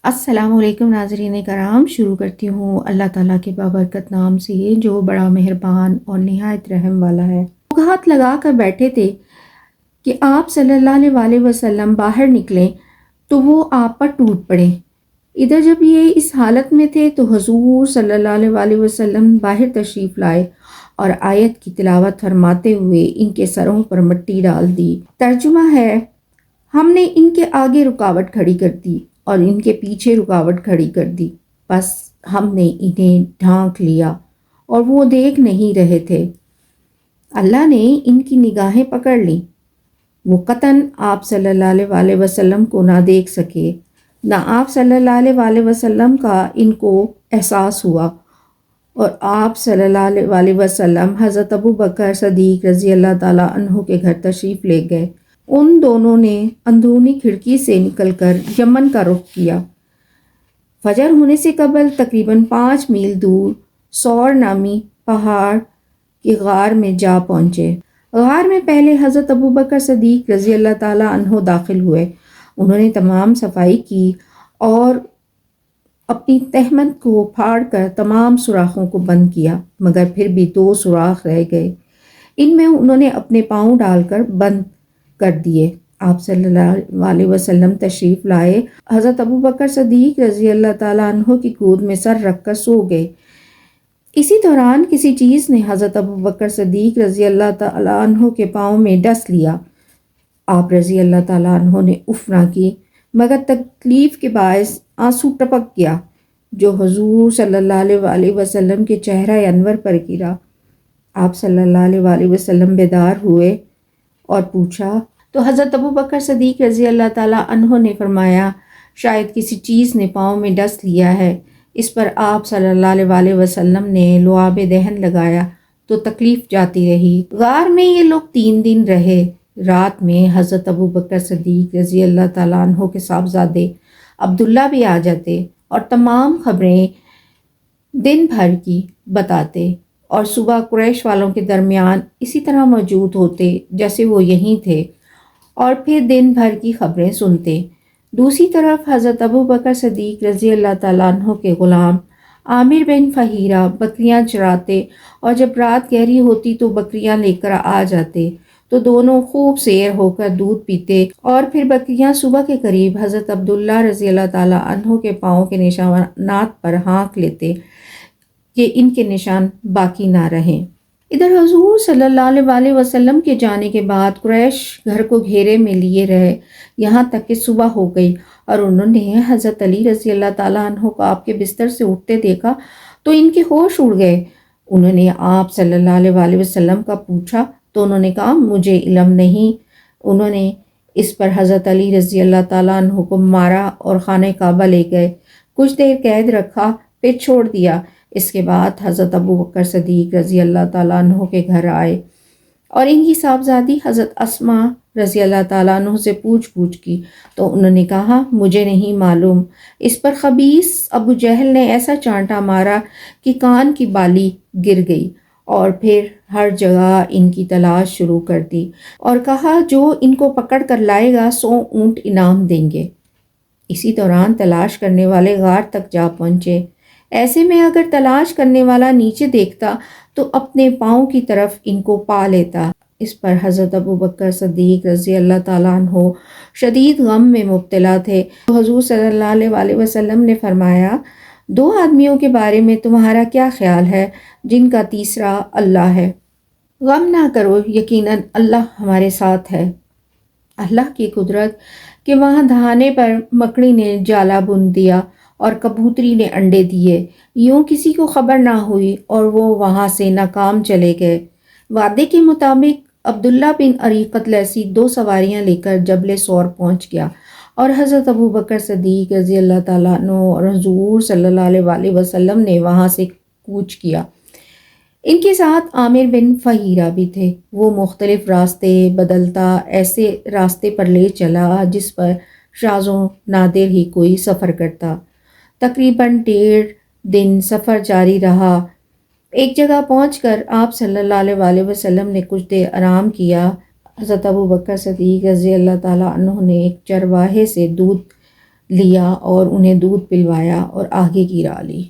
السلام علیکم ناظرین کرام، شروع کرتی ہوں اللہ تعالیٰ کے بابرکت نام سے جو بڑا مہربان اور نہایت رحم والا ہے۔ لوگ ہاتھ لگا کر بیٹھے تھے کہ آپ صلی اللہ علیہ وآلہ وسلم باہر نکلیں تو وہ آپ پر ٹوٹ پڑے۔ ادھر جب یہ اس حالت میں تھے تو حضور صلی اللہ علیہ وآلہ وسلم باہر تشریف لائے اور آیت کی تلاوت فرماتے ہوئے ان کے سروں پر مٹی ڈال دی۔ ترجمہ ہے: ہم نے ان کے آگے رکاوٹ کھڑی کر دی اور ان کے پیچھے رکاوٹ کھڑی کر دی، بس ہم نے انہیں ڈھانک لیا اور وہ دیکھ نہیں رہے تھے۔ اللہ نے ان کی نگاہیں پکڑ لیں، وہ قطعاً آپ صلی اللہ علیہ وآلہ وسلم کو نہ دیکھ سکے، نہ آپ صلی اللہ علیہ وآلہ وسلم کا ان کو احساس ہوا، اور آپ صلی اللہ علیہ وآلہ وسلم حضرت ابو بکر صدیق رضی اللہ تعالیٰ عنہ کے گھر تشریف لے گئے۔ ان دونوں نے اندرونی کھڑکی سے نکل کر یمن کا رخ کیا۔ فجر ہونے سے قبل تقریباً 5 میل دور سور نامی پہاڑ کے غار میں جا پہنچے۔ غار میں پہلے حضرت ابو بکر صدیق رضی اللہ تعالیٰ عنہ داخل ہوئے۔ انہوں نے تمام صفائی کی اور اپنی تہمت کو پھاڑ کر تمام سوراخوں کو بند کیا، مگر پھر بھی 2 سوراخ رہ گئے۔ ان میں انہوں نے اپنے پاؤں ڈال کر بند کر دیے۔ آپ صلی اللہ علیہ وسلم تشریف لائے، حضرت ابو بکر صدیق رضی اللہ تعالیٰ عنہ کی گود میں سر رکھ کر سو گئے۔ اسی دوران کسی چیز نے حضرت ابو بکر صدیق رضی اللہ تعالیٰ عنہ کے پاؤں میں ڈس لیا۔ آپ رضی اللہ تعالیٰ عنہ نے اف نہ کی، مگر تکلیف کے باعث آنسو ٹپک گیا جو حضور صلی اللہ علیہ وآلہ وسلم کے چہرہ انور پر گرا۔ آپ صلی اللہ علیہ وآلہ وسلم بیدار ہوئے اور پوچھا تو حضرت ابو بکر صدیق رضی اللہ تعالیٰ عنہ نے فرمایا، شاید کسی چیز نے پاؤں میں ڈس لیا ہے۔ اس پر آپ صلی اللہ علیہ وآلہ وسلم نے لعاب دہن لگایا تو تکلیف جاتی رہی۔ غار میں یہ لوگ 3 دن رہے۔ رات میں حضرت ابو بکر صدیق رضی اللہ تعالیٰ عنہ کے صاحبزادے عبداللہ بھی آ جاتے اور تمام خبریں دن بھر کی بتاتے، اور صبح قریش والوں کے درمیان اسی طرح موجود ہوتے جیسے وہ یہیں تھے، اور پھر دن بھر کی خبریں سنتے۔ دوسری طرف حضرت ابو بکر صدیق رضی اللہ تعالیٰ عنہ کے غلام عامر بن فہیرہ بکریاں چراتے، اور جب رات گہری ہوتی تو بکریاں لے کر آ جاتے تو دونوں خوب سیر ہو کر دودھ پیتے، اور پھر بکریاں صبح کے قریب حضرت عبداللہ رضی اللہ تعالیٰ عنہ کے پاؤں کے نشانات پر ہانک لیتے کہ ان کے نشان باقی نہ رہیں۔ ادھر حضور صلی اللہ علیہ وآلہ وسلم کے جانے کے بعد قریش گھر کو گھیرے میں لیے رہے، یہاں تک کہ صبح ہو گئی، اور انہوں نے حضرت علی رضی اللہ تعالیٰ عنہ کو آپ کے بستر سے اٹھتے دیکھا تو ان کے ہوش اڑ گئے۔ انہوں نے آپ صلی اللہ علیہ وآلہ وسلم کا پوچھا تو انہوں نے کہا، مجھے علم نہیں۔ انہوں نے اس پر حضرت علی رضی اللہ تعالیٰ عنہ کو مارا اور خانہ کعبہ لے گئے، کچھ دیر قید رکھا، پھر چھوڑ دیا۔ اس کے بعد حضرت ابو بکر صدیق رضی اللہ تعالیٰ عنہ کے گھر آئے اور ان کی صاحبزادی حضرت اسماء رضی اللہ تعالیٰ عنہ سے پوچھ کی تو انہوں نے کہا، مجھے نہیں معلوم۔ اس پر خبیث ابو جہل نے ایسا چانٹا مارا کہ کان کی بالی گر گئی، اور پھر ہر جگہ ان کی تلاش شروع کر دی اور کہا، جو ان کو پکڑ کر لائے گا 100 اونٹ انعام دیں گے۔ اسی دوران تلاش کرنے والے غار تک جا پہنچے۔ ایسے میں اگر تلاش کرنے والا نیچے دیکھتا تو اپنے پاؤں کی طرف ان کو پا لیتا۔ اس پر حضرت ابو بکر صدیق رضی اللہ تعالیٰ عنہ شدید غم میں مبتلا تھے۔ حضور صلی اللہ علیہ وآلہ وسلم نے فرمایا، 2 آدمیوں کے بارے میں تمہارا کیا خیال ہے جن کا تیسرا اللہ ہے؟ غم نہ کرو، یقیناً اللہ ہمارے ساتھ ہے۔ اللہ کی قدرت کہ وہاں دہانے پر مکڑی نے جالا بن دیا اور کبوتری نے انڈے دیے، یوں کسی کو خبر نہ ہوئی اور وہ وہاں سے ناکام چلے گئے۔ وعدے کے مطابق عبداللہ بن اریقط لیثی 2 سواریاں لے کر جبل سور پہنچ گیا، اور حضرت ابو بکر صدیق رضی اللہ تعالیٰ عنہ اور حضور صلی اللہ علیہ وآلہ وسلم نے وہاں سے کوچ کیا۔ ان کے ساتھ عامر بن فہیرہ بھی تھے۔ وہ مختلف راستے بدلتا ایسے راستے پر لے چلا جس پر شاذ و نادر ہی کوئی سفر کرتا۔ تقریباً 1.5 دن سفر جاری رہا۔ ایک جگہ پہنچ کر آپ صلی اللہ علیہ وآلہ وسلم نے کچھ دیر آرام کیا۔ حضرت ابو بکر صدیق رضی اللہ تعالیٰ عنہ نے ایک چرواہے سے دودھ لیا اور انہیں دودھ پلوایا اور آگے کی راہ لی۔